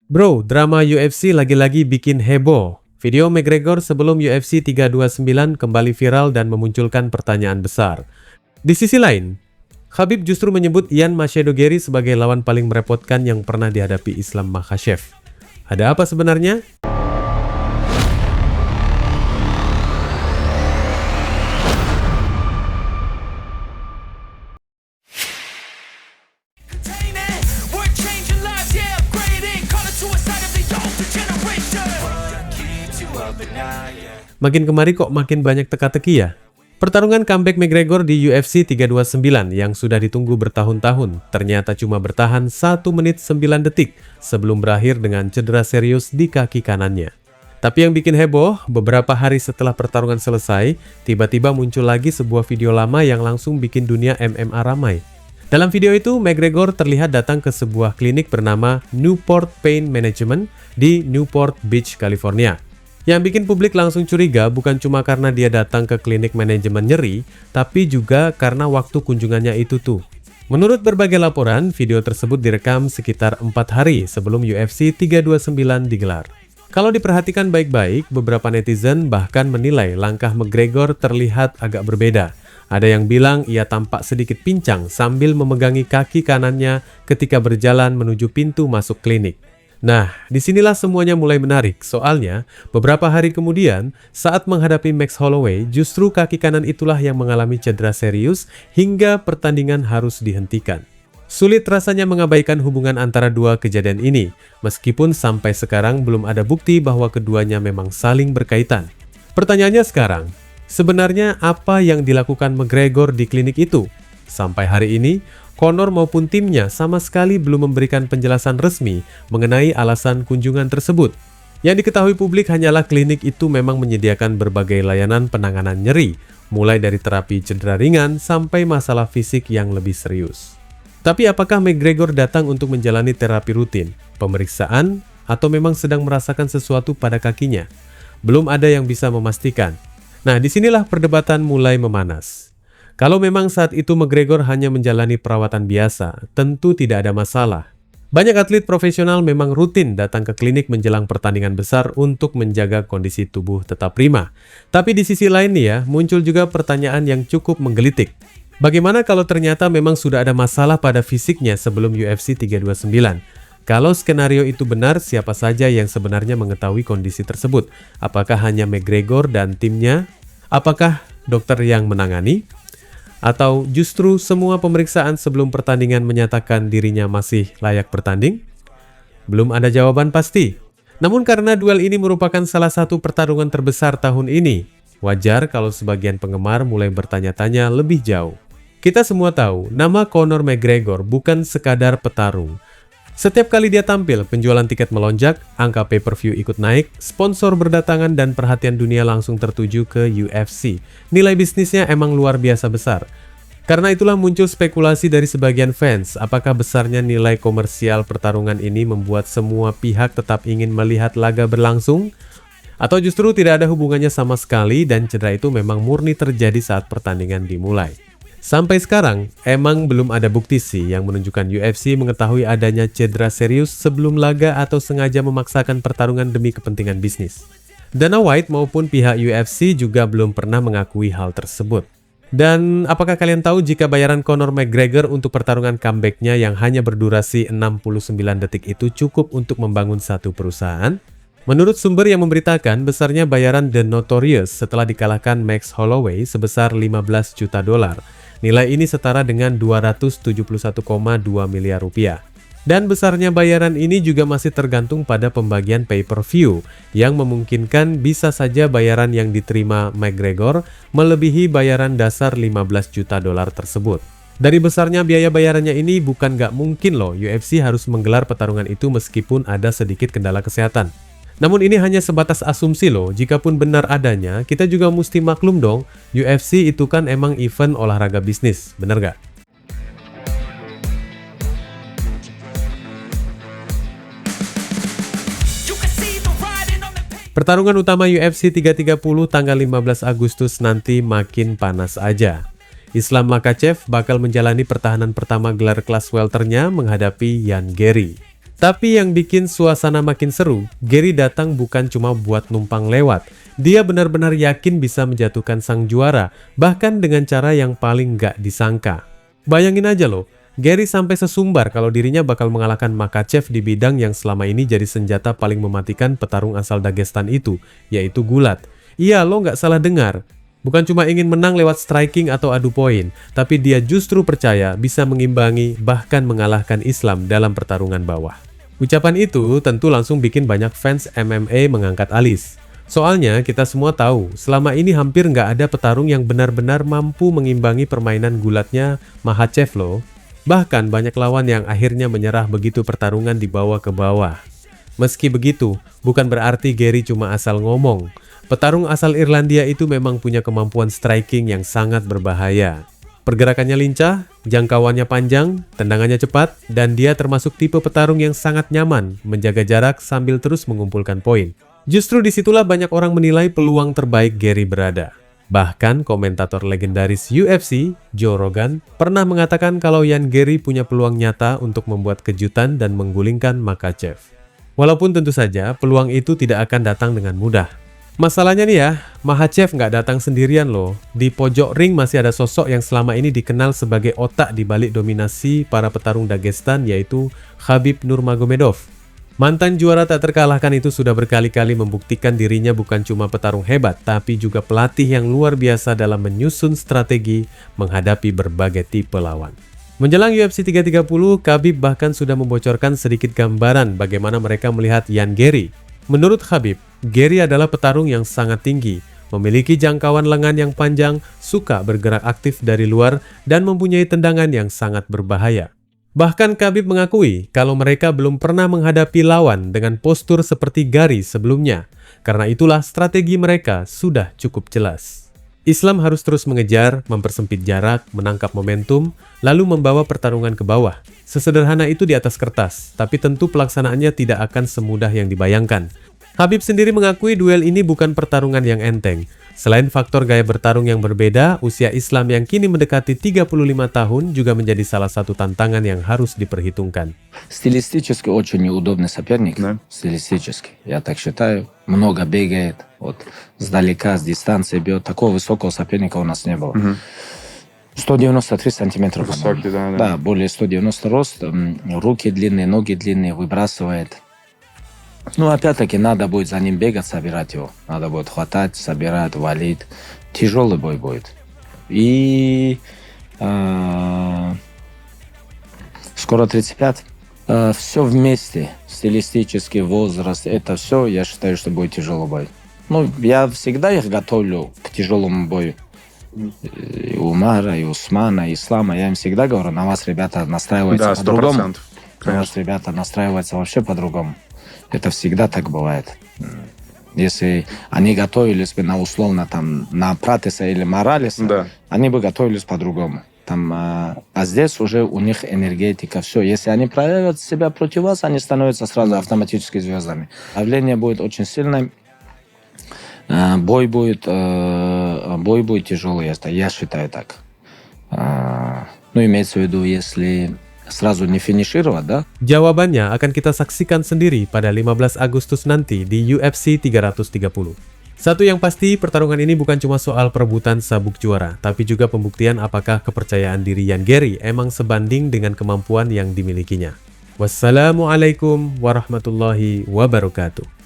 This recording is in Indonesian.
Bro, drama UFC lagi-lagi bikin heboh. Video McGregor sebelum UFC 329 kembali viral dan memunculkan pertanyaan besar. Di sisi lain, Khabib justru menyebut Ian Machedogeri sebagai lawan paling merepotkan yang pernah dihadapi Islam Makhachev. Ada apa sebenarnya? Makin kemari kok makin banyak teka-teki ya? Pertarungan comeback McGregor di UFC 329 yang sudah ditunggu bertahun-tahun ternyata cuma bertahan 1 menit 9 detik sebelum berakhir dengan cedera serius di kaki kanannya. Tapi yang bikin heboh, beberapa hari setelah pertarungan selesai, tiba-tiba muncul lagi sebuah video lama yang langsung bikin dunia MMA ramai. Dalam video itu, McGregor terlihat datang ke sebuah klinik bernama Newport Pain Management di Newport Beach, California. Yang bikin publik langsung curiga bukan cuma karena dia datang ke klinik manajemen nyeri, tapi juga karena waktu kunjungannya itu tuh. Menurut berbagai laporan, video tersebut direkam sekitar 4 hari sebelum UFC 329 digelar. Kalau diperhatikan baik-baik, beberapa netizen bahkan menilai langkah McGregor terlihat agak berbeda. Ada yang bilang ia tampak sedikit pincang sambil memegangi kaki kanannya ketika berjalan menuju pintu masuk klinik. Nah, disinilah semuanya mulai menarik. Soalnya, beberapa hari kemudian, saat menghadapi Max Holloway, justru kaki kanan itulah yang mengalami cedera serius hingga pertandingan harus dihentikan. Sulit rasanya mengabaikan hubungan antara dua kejadian ini, meskipun sampai sekarang belum ada bukti bahwa keduanya memang saling berkaitan. Pertanyaannya sekarang, sebenarnya apa yang dilakukan McGregor di klinik itu? Sampai hari ini, Conor maupun timnya sama sekali belum memberikan penjelasan resmi mengenai alasan kunjungan tersebut. Yang diketahui publik hanyalah klinik itu memang menyediakan berbagai layanan penanganan nyeri, mulai dari terapi cedera ringan sampai masalah fisik yang lebih serius. Tapi apakah McGregor datang untuk menjalani terapi rutin, pemeriksaan, atau memang sedang merasakan sesuatu pada kakinya? Belum ada yang bisa memastikan. Nah, disinilah perdebatan mulai memanas. Kalau memang saat itu McGregor hanya menjalani perawatan biasa, tentu tidak ada masalah. Banyak atlet profesional memang rutin datang ke klinik menjelang pertandingan besar untuk menjaga kondisi tubuh tetap prima. Tapi di sisi lain nih ya, muncul juga pertanyaan yang cukup menggelitik. Bagaimana kalau ternyata memang sudah ada masalah pada fisiknya sebelum UFC 329? Kalau skenario itu benar, siapa saja yang sebenarnya mengetahui kondisi tersebut? Apakah hanya McGregor dan timnya? Apakah dokter yang menangani? Atau justru semua pemeriksaan sebelum pertandingan menyatakan dirinya masih layak bertanding? Belum ada jawaban pasti. Namun karena duel ini merupakan salah satu pertarungan terbesar tahun ini, wajar kalau sebagian penggemar mulai bertanya-tanya lebih jauh. Kita semua tahu, nama Conor McGregor bukan sekadar petarung. Setiap kali dia tampil, penjualan tiket melonjak, angka pay-per-view ikut naik, sponsor berdatangan dan perhatian dunia langsung tertuju ke UFC. Nilai bisnisnya emang luar biasa besar. Karena itulah muncul spekulasi dari sebagian fans, apakah besarnya nilai komersial pertarungan ini membuat semua pihak tetap ingin melihat laga berlangsung? Atau justru tidak ada hubungannya sama sekali dan cedera itu memang murni terjadi saat pertandingan dimulai? Sampai sekarang, emang belum ada bukti sih yang menunjukkan UFC mengetahui adanya cedera serius sebelum laga atau sengaja memaksakan pertarungan demi kepentingan bisnis. Dana White maupun pihak UFC juga belum pernah mengakui hal tersebut. Dan apakah kalian tahu jika bayaran Conor McGregor untuk pertarungan comeback-nya yang hanya berdurasi 69 detik itu cukup untuk membangun satu perusahaan? Menurut sumber yang memberitakan, besarnya bayaran The Notorious setelah dikalahkan Max Holloway sebesar 15 juta dolar. Nilai ini setara dengan 271,2 miliar rupiah. Dan besarnya bayaran ini juga masih tergantung pada pembagian pay-per-view, yang memungkinkan bisa saja bayaran yang diterima McGregor melebihi bayaran dasar 15 juta dolar tersebut. Dari besarnya biaya bayarannya ini bukan nggak mungkin loh UFC harus menggelar pertarungan itu meskipun ada sedikit kendala kesehatan. Namun ini hanya sebatas asumsi loh, jikapun benar adanya, kita juga mesti maklum dong, UFC itu kan emang event olahraga bisnis, bener gak? Pertarungan utama UFC 330 tanggal 15 Agustus nanti makin panas aja. Islam Makhachev bakal menjalani pertahanan pertama gelar kelas welternya menghadapi Ian Garry. Tapi yang bikin suasana makin seru, Gary datang bukan cuma buat numpang lewat. Dia benar-benar yakin bisa menjatuhkan sang juara, bahkan dengan cara yang paling gak disangka. Bayangin aja loh, Gary sampai sesumbar kalau dirinya bakal mengalahkan Makhachev di bidang yang selama ini jadi senjata paling mematikan petarung asal Dagestan itu, yaitu gulat. Iya, lo nggak salah dengar. Bukan cuma ingin menang lewat striking atau adu poin, tapi dia justru percaya bisa mengimbangi bahkan mengalahkan Islam dalam pertarungan bawah. Ucapan itu tentu langsung bikin banyak fans MMA mengangkat alis. Soalnya kita semua tahu, selama ini hampir nggak ada petarung yang benar-benar mampu mengimbangi permainan gulatnya Makhachev loh. Bahkan banyak lawan yang akhirnya menyerah begitu pertarungan dibawa ke bawah. Meski begitu, bukan berarti Gary cuma asal ngomong. Petarung asal Irlandia itu memang punya kemampuan striking yang sangat berbahaya. Pergerakannya lincah, jangkauannya panjang, tendangannya cepat, dan dia termasuk tipe petarung yang sangat nyaman menjaga jarak sambil terus mengumpulkan poin. Justru disitulah banyak orang menilai peluang terbaik Gary berada. Bahkan komentator legendaris UFC, Joe Rogan, pernah mengatakan kalau Ian Gary punya peluang nyata untuk membuat kejutan dan menggulingkan Makhachev. Walaupun tentu saja peluang itu tidak akan datang dengan mudah. Masalahnya nih ya, Makhachev nggak datang sendirian loh. Di pojok ring masih ada sosok yang selama ini dikenal sebagai otak di balik dominasi para petarung Dagestan, yaitu Khabib Nurmagomedov. Mantan juara tak terkalahkan itu sudah berkali-kali membuktikan dirinya bukan cuma petarung hebat, tapi juga pelatih yang luar biasa dalam menyusun strategi menghadapi berbagai tipe lawan. Menjelang UFC 330, Khabib bahkan sudah membocorkan sedikit gambaran bagaimana mereka melihat Ian Gary. Menurut Khabib, Gary adalah petarung yang sangat tinggi, memiliki jangkauan lengan yang panjang, suka bergerak aktif dari luar, dan mempunyai tendangan yang sangat berbahaya. Bahkan Khabib mengakui kalau mereka belum pernah menghadapi lawan dengan postur seperti Gary sebelumnya. Karena itulah strategi mereka sudah cukup jelas. Islam harus terus mengejar, mempersempit jarak, menangkap momentum, lalu membawa pertarungan ke bawah. Sesederhana itu di atas kertas, tapi tentu pelaksanaannya tidak akan semudah yang dibayangkan. Khabib sendiri mengakui duel ini bukan pertarungan yang enteng. Selain faktor gaya bertarung yang berbeda, usia Islam yang kini mendekati 35 tahun juga menjadi salah satu tantangan yang harus diperhitungkan. Стилистически очень неудобный соперник. Да. Стилистически. Я так считаю. Много бегает. Вот сдалека, с дистанции бьет. Такого высокого соперника у нас не было. 193 сантиметра. Высокий, да. Да, более 190 рост. Руки длинные, ноги длинные, выбрасывает. Ну, опять-таки, надо будет за ним бегать, собирать его. Надо будет хватать, собирать, валить. Тяжелый бой будет. И скоро 35. Все вместе. Стилистический возраст. Это все, я считаю, что будет тяжелый бой. Ну, я всегда их готовлю к тяжелому бою. И Умара, и Усмана, и Ислама. Я им всегда говорю, на вас, ребята, настраиваются по-другому. На вас, ребята, настраиваются вообще по-другому. Это всегда так бывает. Если они готовились бы на условно там на Пратиса или Моралеса, да, они бы готовились по-другому. Там, а здесь уже у них энергетика, все. Если они проявят себя против вас, они становятся сразу автоматически звездами. Давление будет очень сильное. Бой будет тяжелый, я считаю так. Ну, имеется в виду, если serazu finishировать, да? Jawabannya akan kita saksikan sendiri pada 15 Agustus nanti di UFC 330. Satu yang pasti, pertarungan ini bukan cuma soal perebutan sabuk juara, tapi juga pembuktian apakah kepercayaan diri Ian Gary emang sebanding dengan kemampuan yang dimilikinya. Wassalamualaikum warahmatullahi wabarakatuh.